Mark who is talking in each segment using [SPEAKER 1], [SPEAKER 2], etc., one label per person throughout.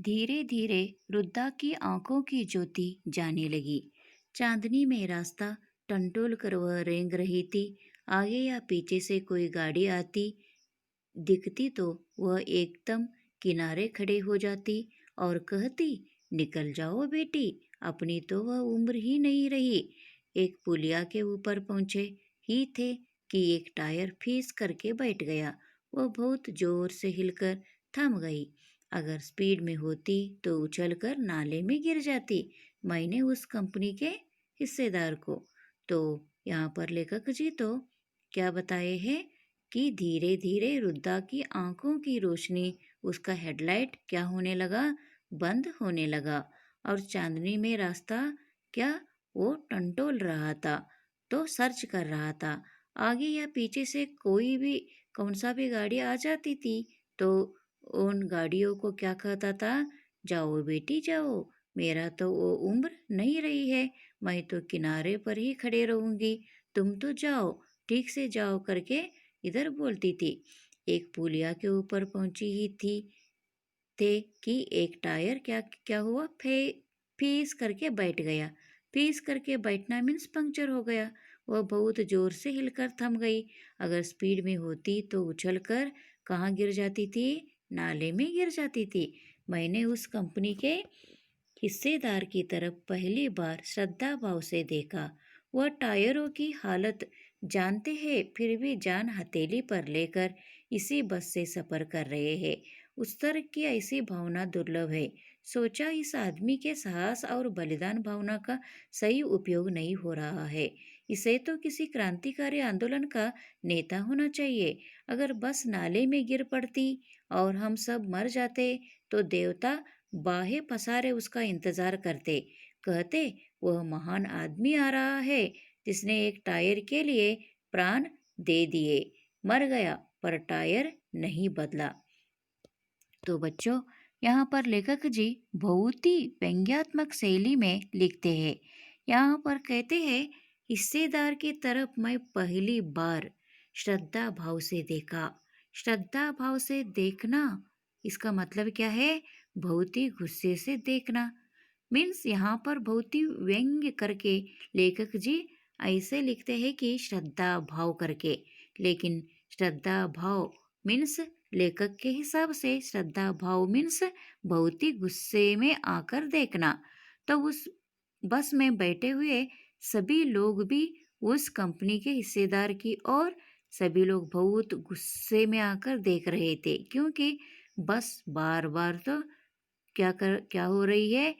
[SPEAKER 1] धीरे धीरे रुद्धा की आंखों की ज्योति जाने लगी। चांदनी में रास्ता टंटोल कर वह रेंग रही थी। आगे या पीछे से कोई गाड़ी आती दिखती तो वह एकदम किनारे खड़े हो जाती और कहती, निकल जाओ बेटी, अपनी तो वह उम्र ही नहीं रही। एक पुलिया के ऊपर पहुंचे ही थे कि एक टायर फीस करके बैठ गया। वह बहुत जोर से हिलकर थम गई। अगर स्पीड में होती तो उछलकर नाले में गिर जाती। मैंने उस कंपनी के हिस्सेदार को तो यहाँ पर लेखक जी तो क्या बताए हैं कि धीरे धीरे रुद्धा की आंखों की रोशनी, उसका हेडलाइट क्या होने लगा, बंद होने लगा। और चांदनी में रास्ता क्या, वो टंटोल रहा था तो सर्च कर रहा था। आगे या पीछे से कोई भी कौन सा भी गाड़ी आ जाती थी तो उन गाड़ियों को क्या कहता था, जाओ बेटी जाओ, मेरा तो वो उम्र नहीं रही है, मैं तो किनारे पर ही खड़े रहूंगी, तुम तो जाओ, ठीक से जाओ करके इधर बोलती थी। एक पुलिया के ऊपर पहुंची ही थी थे कि एक टायर क्या क्या हुआ, फीस करके बैठ गया। फीस करके बैठना मीन्स पंक्चर हो गया। वह बहुत जोर से हिलकर थम गई। अगर स्पीड में होती तो उछलकर कहाँ गिर जाती थी, नाले में गिर जाती थी। मैंने उस कंपनी के हिस्सेदार की तरफ पहली बार श्रद्धा भाव से देखा। वह टायरों की हालत जानते हैं फिर भी जान हथेली पर लेकर इसी बस से सफर कर रहे हैं। उस तरह की ऐसी भावना दुर्लभ है। सोचा, इस आदमी के साहस और बलिदान भावना का सही उपयोग नहीं हो रहा है। इसे तो किसी क्रांतिकारी आंदोलन का नेता होना चाहिए। अगर बस नाले में गिर पड़ती और हम सब मर जाते तो देवता बाहें पसारे उसका इंतजार करते, कहते वह महान आदमी आ रहा है जिसने एक टायर के लिए प्राण दे दिए। मर गया पर टायर नहीं बदला। तो बच्चों, यहाँ पर लेखक जी बहुत ही व्यंग्यात्मक शैली में लिखते हैं। यहाँ पर कहते हैं, हिस्सेदार की तरफ मैं पहली बार श्रद्धा भाव से देखा। श्रद्धा भाव से देखना, इसका मतलब क्या है, बहुत ही गुस्से से देखना। मीन्स यहाँ पर बहुत ही व्यंग्य करके लेखक जी ऐसे लिखते हैं कि श्रद्धा भाव करके, लेकिन श्रद्धा भाव मीन्स लेखक के हिसाब से श्रद्धा भाव मीन्स बहुत ही गुस्से में आकर देखना। तो उस बस में बैठे हुए सभी लोग भी उस कंपनी के हिस्सेदार की ओर सभी लोग बहुत गुस्से में आकर देख रहे थे, क्योंकि बस बार बार तो क्या हो रही है,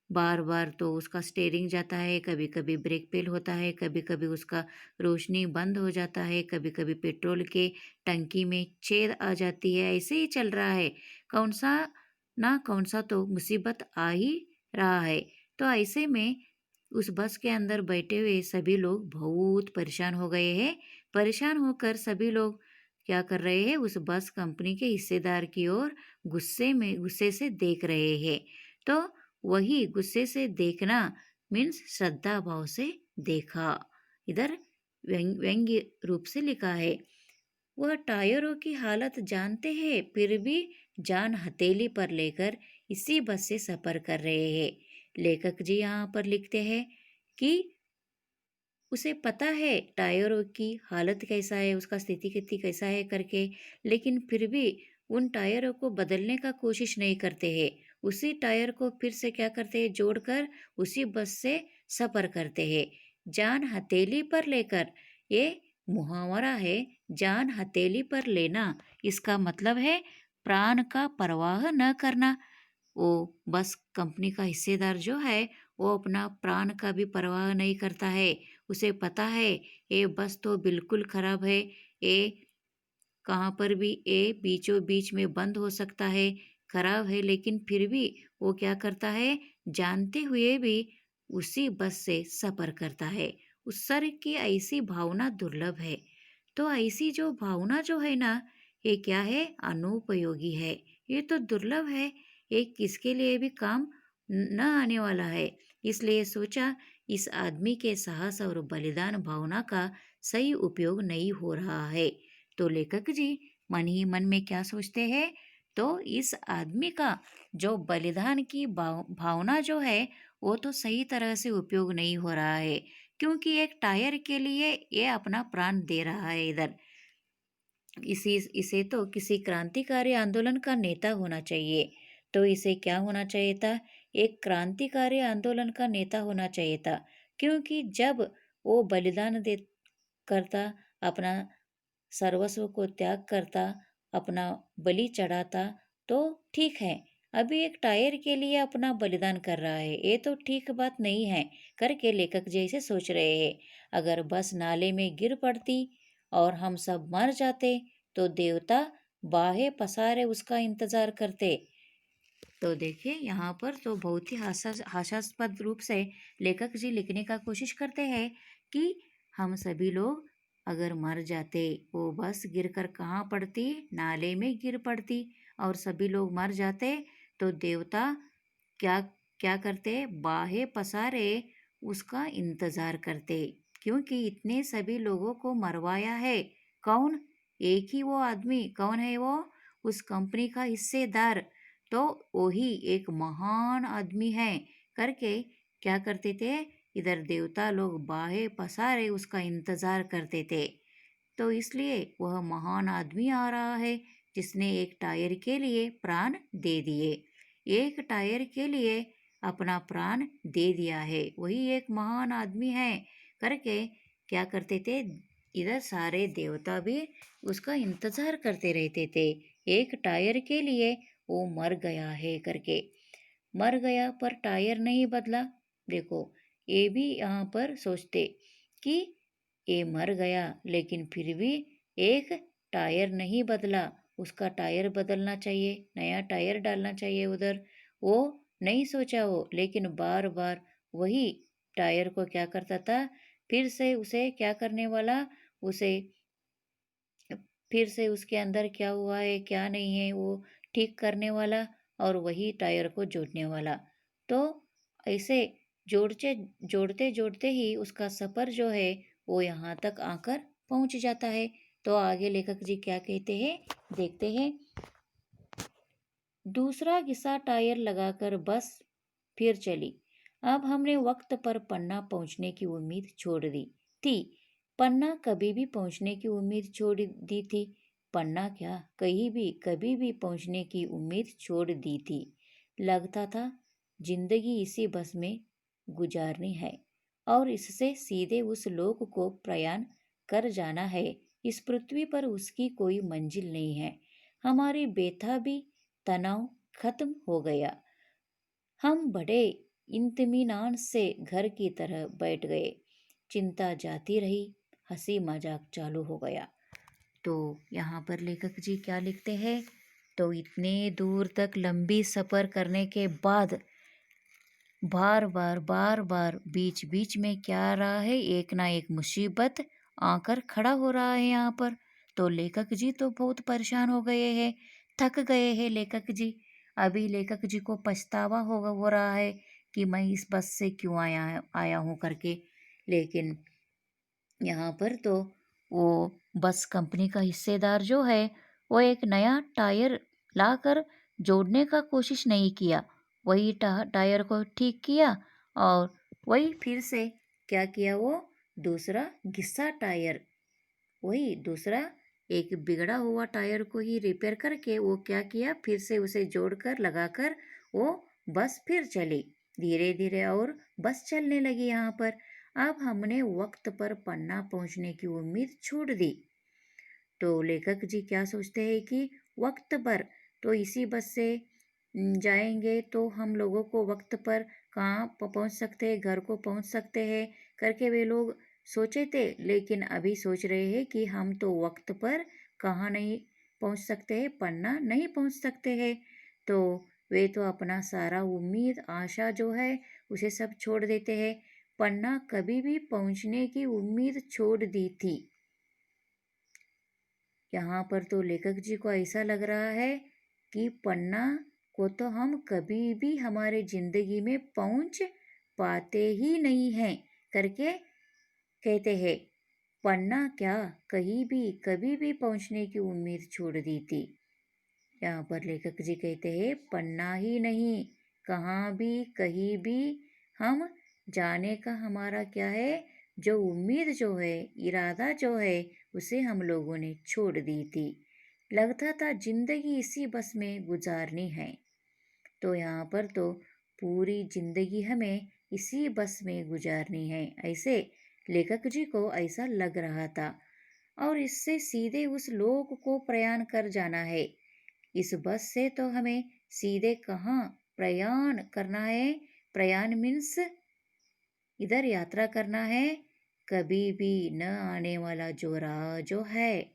[SPEAKER 1] बार बार तो उसका स्टेयरिंग जाता है, कभी कभी ब्रेक फेल होता है, कभी कभी उसका रोशनी बंद हो जाता है, कभी कभी पेट्रोल के टंकी में छेद आ जाती है। ऐसे ही चल रहा है, कौन सा ना कौन सा तो मुसीबत आ ही रहा है। तो ऐसे में उस बस के अंदर बैठे हुए सभी लोग बहुत परेशान हो गए हैं। परेशान होकर सभी लोग क्या कर रहे हैं, उस बस कंपनी के हिस्सेदार की ओर गुस्से से देख रहे हैं। तो वही गुस्से से देखना मीन्स श्रद्धा भाव से देखा। इधर व्यंग्य रूप से लिखा है, वह टायरों की हालत जानते हैं फिर भी जान हथेली पर लेकर इसी बस से सफर कर रहे हैं। लेखक जी यहाँ पर लिखते हैं कि उसे पता है टायरों की हालत कैसा है, उसका स्थिति कितनी कैसा है करके, लेकिन फिर भी उन टायरों को बदलने का कोशिश नहीं करते हैं। उसी टायर को फिर से क्या करते हैं, जोड़कर उसी बस से सफर करते हैं। जान हथेली पर लेकर, ये मुहावरा है, जान हथेली पर लेना। इसका मतलब है प्राण का परवाह न करना। वो बस कंपनी का हिस्सेदार जो है वो अपना प्राण का भी परवाह नहीं करता है। उसे पता है ये बस तो बिल्कुल खराब है, ये कहाँ पर भी ये बीचों बीच में बंद हो सकता है, खराब है, लेकिन फिर भी वो क्या करता है, जानते हुए भी उसी बस से सफर करता है। उस सर की ऐसी भावना दुर्लभ है। तो ऐसी जो भावना जो है ना, ये क्या है, अनुपयोगी है, ये तो दुर्लभ है, ये किसके लिए भी काम न आने वाला है। इसलिए सोचा, इस आदमी के साहस और बलिदान भावना का सही उपयोग नहीं हो रहा है। तो लेखक जी मन ही मन में क्या सोचते हैं, तो इस आदमी का जो बलिदान की भावना जो है वो तो सही तरह से उपयोग नहीं हो रहा है, क्योंकि एक टायर के लिए ये अपना प्राण दे रहा है इधर। इसी इसे तो किसी क्रांतिकारी आंदोलन का नेता होना चाहिए। तो इसे क्या होना चाहिए था? एक क्रांतिकारी आंदोलन का नेता होना चाहिए था, क्योंकि जब वो बलिदान दे करता, अपना सर्वस्व को त्याग करता, अपना बलि चढ़ाता, तो ठीक है। अभी एक टायर के लिए अपना बलिदान कर रहा है, ये तो ठीक बात नहीं है करके लेखक जैसे सोच रहे हैं। अगर बस नाले में गिर पड़ती और हम सब मर जाते तो देवता बाहें पसारे उसका इंतजार करते। तो देखिए यहाँ पर तो बहुत ही हास्यास्पद रूप से लेखक जी लिखने का कोशिश करते हैं कि हम सभी लोग अगर मर जाते, वो बस गिरकर कहाँ पड़ती, नाले में गिर पड़ती और सभी लोग मर जाते, तो देवता क्या क्या करते, बाहें पसारे उसका इंतजार करते, क्योंकि इतने सभी लोगों को मरवाया है। कौन? एक ही वो आदमी। कौन है वो? उस कंपनी का हिस्सेदार। तो वही एक महान आदमी है करके क्या करते थे, इधर देवता लोग बाहें पसारे उसका इंतजार करते थे। तो इसलिए वह महान आदमी आ रहा है जिसने एक टायर के लिए प्राण दे दिए, एक टायर के लिए अपना प्राण दे दिया है, वही एक महान आदमी है करके क्या करते थे, इधर सारे देवता भी उसका इंतजार करते रहते थे। एक टायर के लिए वो मर गया है करके। मर गया पर टायर नहीं बदला। देखो, ये भी यहाँ पर सोचते कि ये मर गया लेकिन फिर भी एक टायर नहीं बदला, उसका टायर बदलना चाहिए, नया टायर डालना चाहिए उधर। वो नहीं सोचा वो, लेकिन बार बार वही टायर को क्या करता था, फिर से उसे क्या करने वाला, उसे फिर से उसके अंदर क्या हुआ है क्या नहीं है वो ठीक करने वाला और वही टायर को जोड़ने वाला। तो ऐसे जोड़ते जोड़ते जोड़ते ही उसका सफ़र जो है वो यहाँ तक आकर पहुँच जाता है। तो आगे लेखक जी क्या कहते हैं, देखते हैं। दूसरा घिसा टायर लगाकर बस फिर चली। अब हमने वक्त पर पन्ना पहुंचने की उम्मीद छोड़ दी थी। पन्ना कभी भी पहुंचने की उम्मीद छोड़ दी थी। पन्ना क्या, कहीं भी कभी भी पहुंचने की उम्मीद छोड़ दी थी। लगता था जिंदगी इसी बस में गुजारनी है और इससे सीधे उस लोक को प्रयाण कर जाना है। इस पृथ्वी पर उसकी कोई मंजिल नहीं है। हमारी बेथा भी तनाव खत्म हो गया। हम बड़े इत्मीनान से घर की तरह बैठ गए। चिंता जाती रही, हंसी मजाक चालू हो गया। तो यहाँ पर लेखक जी क्या लिखते हैं, तो इतने दूर तक लंबी सफ़र करने के बाद बार बार बीच बीच में क्या आ रहा है, एक ना एक मुसीबत आकर खड़ा हो रहा है यहाँ पर। तो लेखक जी तो बहुत परेशान हो गए हैं, थक गए हैं लेखक जी। अभी लेखक जी को पछतावा हो रहा है कि मैं इस बस से क्यों आया हूँ करके। लेकिन यहाँ पर तो वो बस कंपनी का हिस्सेदार जो है वो एक नया टायर लाकर जोड़ने का कोशिश नहीं किया। वही टायर को ठीक किया और वही फिर से क्या किया, वो दूसरा घिसा टायर, वही दूसरा एक बिगड़ा हुआ टायर को ही रिपेयर करके वो क्या किया, फिर से उसे जोड़कर लगाकर वो बस फिर चली धीरे धीरे और बस चलने लगी यहाँ पर। अब हमने वक्त पर पन्ना पहुँचने की उम्मीद छोड़ दी। तो लेखक जी क्या सोचते हैं कि वक्त पर तो इसी बस से जाएंगे तो हम लोगों को वक्त पर कहाँ पहुँच सकते हैं, घर को पहुँच सकते हैं करके वे लोग सोचे थे। लेकिन अभी सोच रहे हैं कि हम तो वक्त पर कहाँ नहीं पहुँच सकते हैं, पन्ना नहीं पहुँच सकते हैं। तो वे तो अपना सारा उम्मीद आशा जो है उसे सब छोड़ देते हैं। पन्ना कभी भी पहुँचने की उम्मीद छोड़ दी थी। यहाँ पर तो लेखक जी को ऐसा लग रहा है कि पन्ना को तो हम कभी भी हमारे जिंदगी में पहुँच पाते ही नहीं हैं करके कहते हैं। पन्ना क्या, कहीं भी कभी भी पहुँचने की उम्मीद छोड़ दी थी। यहाँ पर लेखक जी कहते हैं पढ़ना ही नहीं, कहाँ भी कहीं भी हम जाने का हमारा क्या है, जो उम्मीद जो है, इरादा जो है, उसे हम लोगों ने छोड़ दी थी। लगता था जिंदगी इसी बस में गुजारनी है। तो यहाँ पर तो पूरी जिंदगी हमें इसी बस में गुजारनी है, ऐसे लेखक जी को ऐसा लग रहा था। और इससे सीधे उस लोक को प्रयाण कर जाना है। इस बस से तो हमें सीधे कहाँ प्रयाण करना है। प्रयाण मीन्स इधर यात्रा करना है, कभी भी न आने वाला जो राह जो है,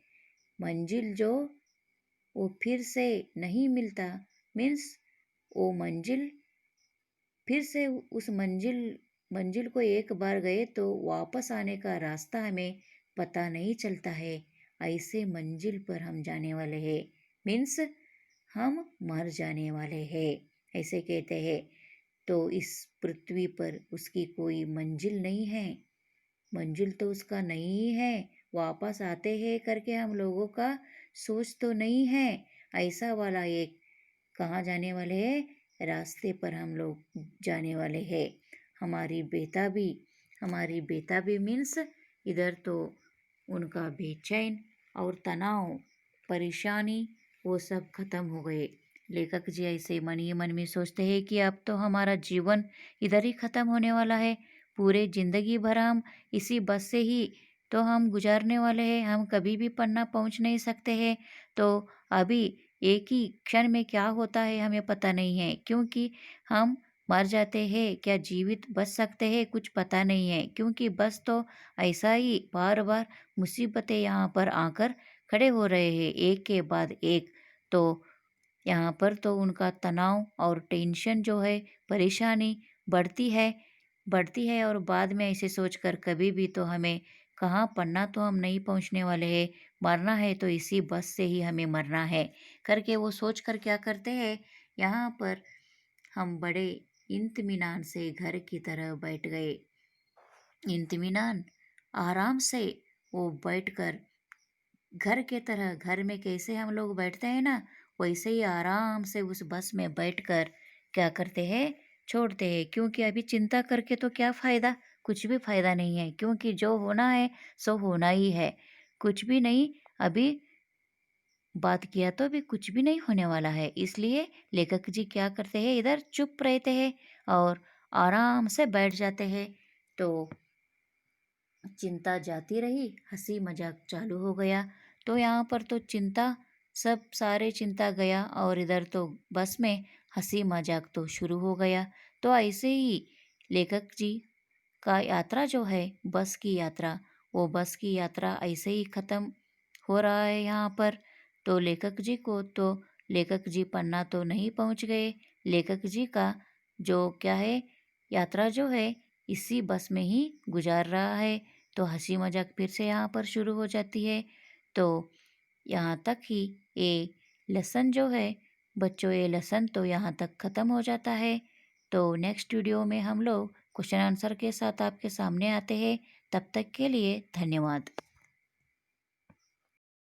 [SPEAKER 1] मंजिल जो वो फिर से नहीं मिलता। मीन्स वो मंजिल फिर से उस मंजिल मंजिल को एक बार गए तो वापस आने का रास्ता हमें पता नहीं चलता है। ऐसे मंजिल पर हम जाने वाले हैं। मीन्स हम मर जाने वाले हैं, ऐसे कहते हैं। तो इस पृथ्वी पर उसकी कोई मंजिल नहीं है, मंजिल तो उसका नहीं है। वापस आते हैं करके हम लोगों का सोच तो नहीं है। ऐसा वाला एक कहाँ जाने वाले हैं, रास्ते पर हम लोग जाने वाले हैं। हमारी बेताबी मीन्स इधर तो उनका बेचैन और तनाव, परेशानी, वो सब खत्म हो गए। लेखक जी ऐसे मन ही मन में सोचते हैं कि अब तो हमारा जीवन इधर ही खत्म होने वाला है। पूरे जिंदगी भर हम इसी बस से ही तो हम गुजारने वाले हैं। हम कभी भी पन्ना पहुंच नहीं सकते हैं। तो अभी एक ही क्षण में क्या होता है हमें पता नहीं है, क्योंकि हम मर जाते हैं, क्या जीवित बच सकते हैं कुछ पता नहीं है। क्योंकि बस तो ऐसा ही बार बार मुसीबतें यहाँ पर आकर खड़े हो रहे हैं एक के बाद एक। तो यहाँ पर तो उनका तनाव और टेंशन जो है, परेशानी बढ़ती है और बाद में ऐसे सोचकर कभी भी तो हमें कहाँ पढ़ना तो हम नहीं पहुँचने वाले हैं, मरना है तो इसी बस से ही हमें मरना है करके वो सोच कर क्या करते हैं, यहाँ पर हम बड़े इत्मीनान से घर की तरह बैठ गए। इत्मीनान, आराम से वो बैठकर घर के तरह, घर में कैसे हम लोग बैठते हैं ना, वैसे ही आराम से उस बस में बैठकर क्या करते हैं, छोड़ते हैं। क्योंकि अभी चिंता करके तो क्या फ़ायदा, कुछ भी फ़ायदा नहीं है। क्योंकि जो होना है सो होना ही है, कुछ भी नहीं। अभी बात किया तो अभी कुछ भी नहीं होने वाला है। इसलिए लेखक जी क्या करते हैं, इधर चुप रहते हैं और आराम से बैठ जाते हैं। तो चिंता जाती रही, हंसी मजाक चालू हो गया। तो यहाँ पर तो सब सारे चिंता गया और इधर तो बस में हंसी मजाक तो शुरू हो गया। तो ऐसे ही लेखक जी का यात्रा जो है, बस की यात्रा, वो बस की यात्रा ऐसे ही ख़त्म हो रहा है यहाँ पर। तो लेखक जी पन्ना तो नहीं पहुँच गए। लेखक जी का जो क्या है, यात्रा जो है इसी बस में ही गुजार रहा है। तो हंसी मजाक फिर से यहाँ पर शुरू हो जाती है। तो यहाँ तक ही ये लेसन जो है, बच्चों ये लेसन तो यहाँ तक ख़त्म हो जाता है। तो नेक्स्ट वीडियो में हम लोग क्वेश्चन आंसर के साथ आपके सामने आते हैं। तब तक के लिए धन्यवाद।